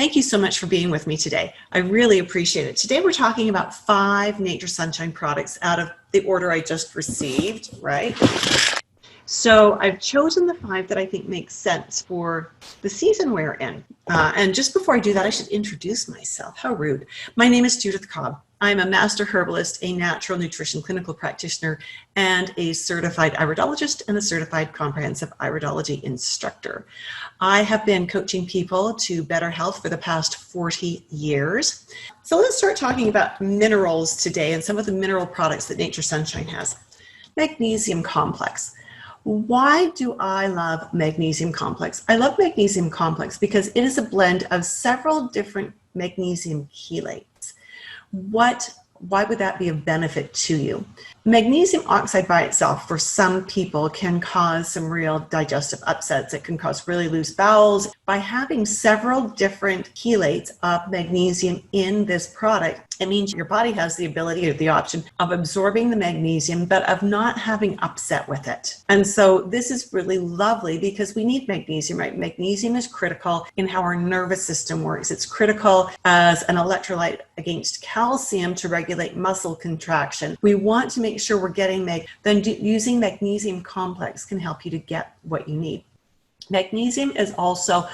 Thank you so much for being with me today. I really appreciate it. Today we're talking about 5 Nature Sunshine products out of the order I just received, right? So I've chosen the 5 that I think make sense for the season we're in. And just before I do that, I should introduce myself. How rude. My name is Judith Cobb. I'm a master herbalist, a natural nutrition clinical practitioner, and a certified iridologist and a certified comprehensive iridology instructor. I have been coaching people to better health for the past 40 years. So let's start talking about minerals today and some of the mineral products that Nature Sunshine has. Magnesium Complex. Why do I love Magnesium Complex? I love Magnesium Complex because it is a blend of several different magnesium chelates. Why would that be of benefit to you? Magnesium oxide by itself, for some people, can cause some real digestive upsets. It can cause really loose bowels. By having several different chelates of magnesium in this product, it means your body has the ability or the option of absorbing the magnesium, but of not having upset with it. And so this is really lovely because we need magnesium, right? Magnesium is critical in how our nervous system works. It's critical as an electrolyte against calcium to regulate muscle contraction. We want to make sure we're getting using Magnesium Complex can help you to get what you need. Magnesium is also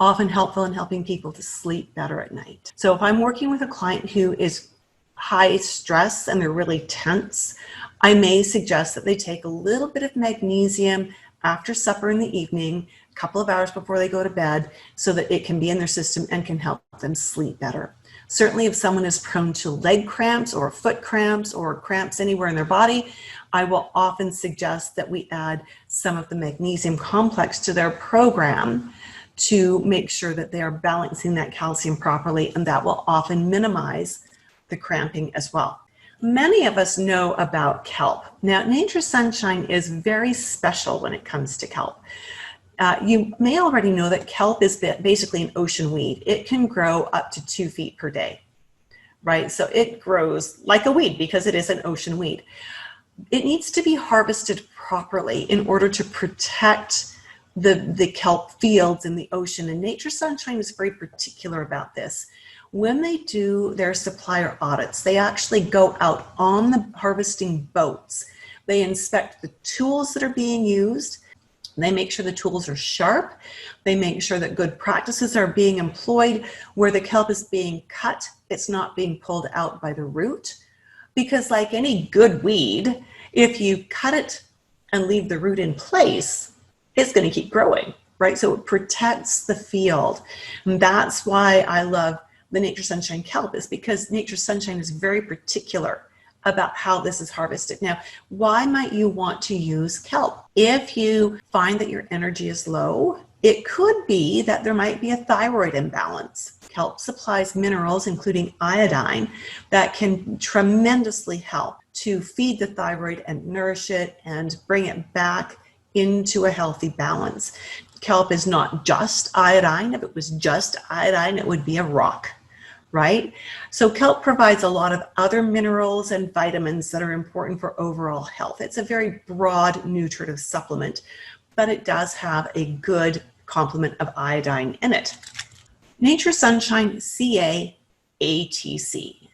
often helpful in helping people to sleep better at night. So if I'm working with a client who is high stress and they're really tense, I may suggest that they take a little bit of magnesium after supper in the evening, a couple of hours before they go to bed, so that it can be in their system and can help them sleep better. Certainly if someone is prone to leg cramps or foot cramps or cramps anywhere in their body, I will often suggest that we add some of the Magnesium Complex to their program to make sure that they are balancing that calcium properly, and that will often minimize the cramping as well. Many of us know about kelp. Now, Nature Sunshine is very special when it comes to kelp. You may already know that kelp is basically an ocean weed. It can grow up to 2 feet per day, right? So it grows like a weed because it is an ocean weed. It needs to be harvested properly in order to protect the kelp fields in the ocean. And Nature Sunshine is very particular about this. When they do their supplier audits, they actually go out on the harvesting boats. They inspect the tools that are being used. They make sure the tools are sharp. They make sure that good practices are being employed. Where the kelp is being cut, it's not being pulled out by the root. Because like any good weed, if you cut it and leave the root in place, it's going to keep growing, right? So it protects the field. And that's why I love the Nature Sunshine kelp, is because Nature Sunshine is very particular about how this is harvested. Now, why might you want to use kelp? If you find that your energy is low, it could be that there might be a thyroid imbalance. Kelp supplies minerals, including iodine, that can tremendously help to feed the thyroid and nourish it and bring it back into a healthy balance. Kelp is not just iodine. If it was just iodine, it would be a rock, right? So kelp provides a lot of other minerals and vitamins that are important for overall health. It's a very broad nutritive supplement, but it does have a good complement of iodine in it. Nature Sunshine CAATC.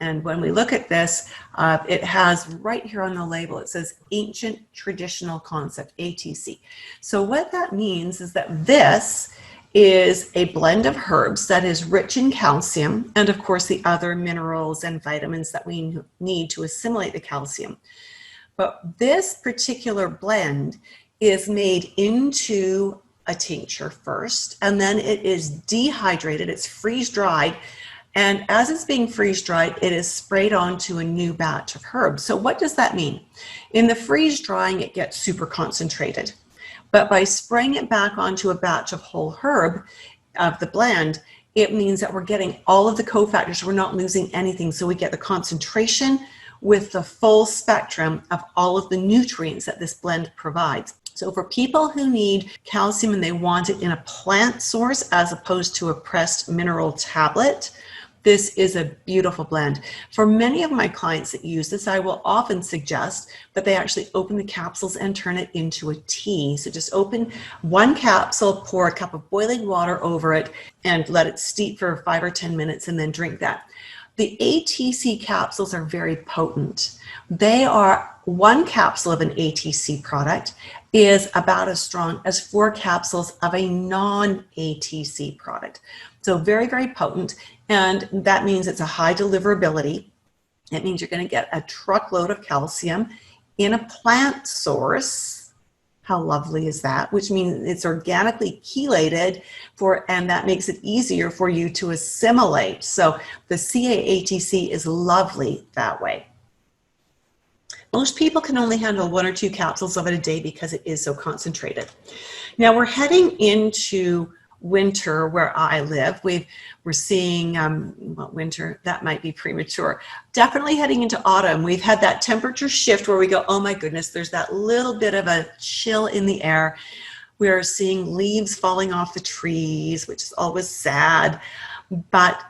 And when we look at this, it has right here on the label, it says Ancient Traditional Concept, ATC. So what that means is that this is a blend of herbs that is rich in calcium and, of course, the other minerals and vitamins that we need to assimilate the calcium. But this particular blend is made into a tincture first, and then it is dehydrated, it's freeze-dried, and as it's being freeze-dried, it is sprayed onto a new batch of herbs. So what does that mean? In the freeze-drying, it gets super concentrated. But by spraying it back onto a batch of whole herb of the blend, it means that we're getting all of the cofactors. We're not losing anything. So we get the concentration with the full spectrum of all of the nutrients that this blend provides. So for people who need calcium and they want it in a plant source as opposed to a pressed mineral tablet, This is a beautiful blend. For many of my clients that use this, I will often suggest that they actually open the capsules and turn it into a tea. So just open one capsule, pour a cup of boiling water over it, and let it steep for 5 or 10 minutes, and then drink that. The ATC capsules are very potent. They are, one capsule of an ATC product is about as strong as 4 capsules of a non-ATC product. So very, very potent. And that means it's a high deliverability. It means you're going to get a truckload of calcium in a plant source. How lovely is that? Which means it's organically chelated and that makes it easier for you to assimilate. So the CAATC is lovely that way. Most people can only handle 1 or 2 capsules of it a day because it is so concentrated. Now we're heading into winter where I live. We're seeing, well, winter, that might be premature. Definitely heading into autumn. We've had that temperature shift where we go, oh my goodness, there's that little bit of a chill in the air. We are seeing leaves falling off the trees, which is always sad. But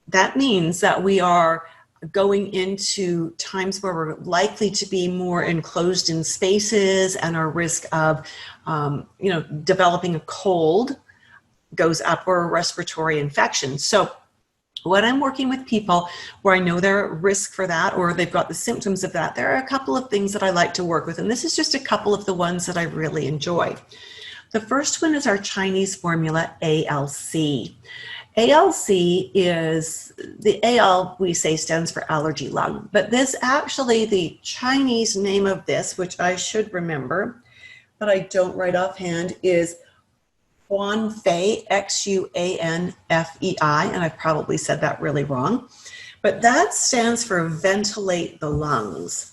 that means that we are going into times where we're likely to be more enclosed in spaces, and our risk of, developing a cold goes up, or a respiratory infection. So when I'm working with people where I know they're at risk for that, or they've got the symptoms of that, there are a couple of things that I like to work with. And this is just a couple of the ones that I really enjoy. The first one is our Chinese formula, ALC. ALC is, the AL we say stands for allergy lung, but this actually, the Chinese name of this, which I should remember, but I don't right offhand, is Xuanfei, Xuanfei, and I probably said that really wrong, but that stands for ventilate the lungs.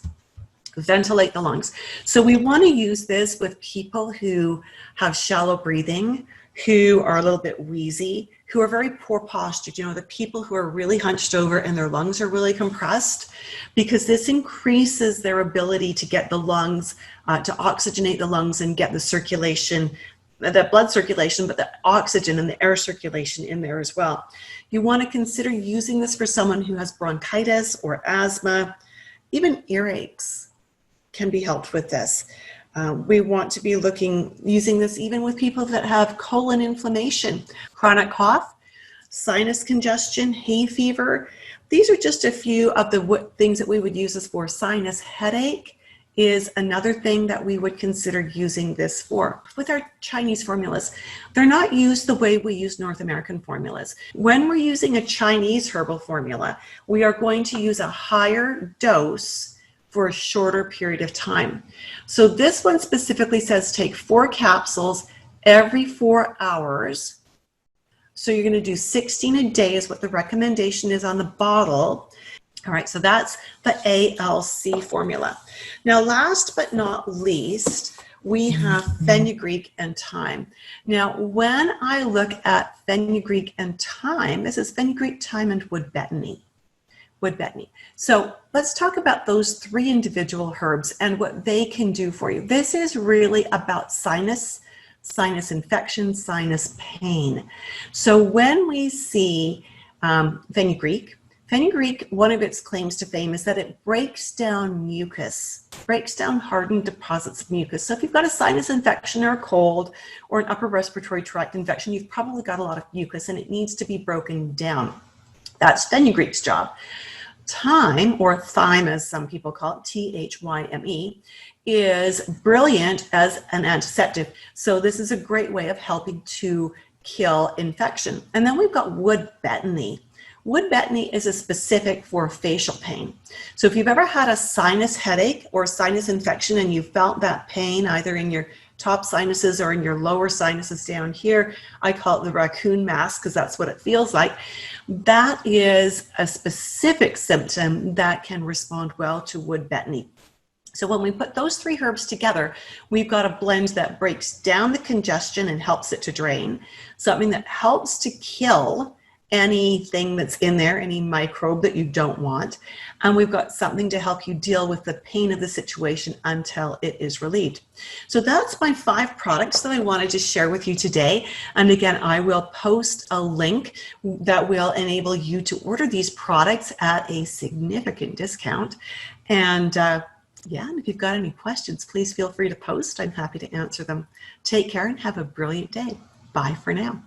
Ventilate the lungs. So we want to use this with people who have shallow breathing, who are a little bit wheezy, who are very poor postured, the people who are really hunched over and their lungs are really compressed, because this increases their ability to get the lungs, to oxygenate the lungs and get the circulation, the blood circulation, but the oxygen and the air circulation in there as well. You want to consider using this for someone who has bronchitis or asthma. Even earaches can be helped with this. We want to be using this even with people that have colon inflammation, chronic cough, sinus congestion, hay fever. These are just a few of the things that we would use this for. Sinus headache is another thing that we would consider using this for. With our Chinese formulas, they're not used the way we use North American formulas. When we're using a Chinese herbal formula, we are going to use a higher dose for a shorter period of time. So this one specifically says take 4 capsules every 4 hours. So you're going to do 16 a day is what the recommendation is on the bottle. All right, so that's the ALC formula. Now, last but not least, we have fenugreek and thyme. Now, when I look at fenugreek and thyme, this is fenugreek, thyme, and wood betony. So let's talk about those 3 individual herbs and what they can do for you. This is really about sinus infection, sinus pain. So when we see fenugreek, one of its claims to fame is that it breaks down mucus, breaks down hardened deposits of mucus. So if you've got a sinus infection or a cold or an upper respiratory tract infection, you've probably got a lot of mucus and it needs to be broken down. That's fenugreek's job. Thyme, or thyme as some people call it, Thyme, is brilliant as an antiseptic. So this is a great way of helping to kill infection. And then we've got wood betony. Wood betony is a specific for facial pain. So if you've ever had a sinus headache or sinus infection and you felt that pain either in your top sinuses or in your lower sinuses down here, I call it the raccoon mask because that's what it feels like. That is a specific symptom that can respond well to wood betony. So when we put those 3 herbs together, we've got a blend that breaks down the congestion and helps it to drain, something that helps to kill anything that's in there, any microbe that you don't want. And we've got something to help you deal with the pain of the situation until it is relieved. So that's my 5 products that I wanted to share with you today. And again, I will post a link that will enable you to order these products at a significant discount. And yeah, and if you've got any questions, please feel free to post. I'm happy to answer them. Take care and have a brilliant day. Bye for now.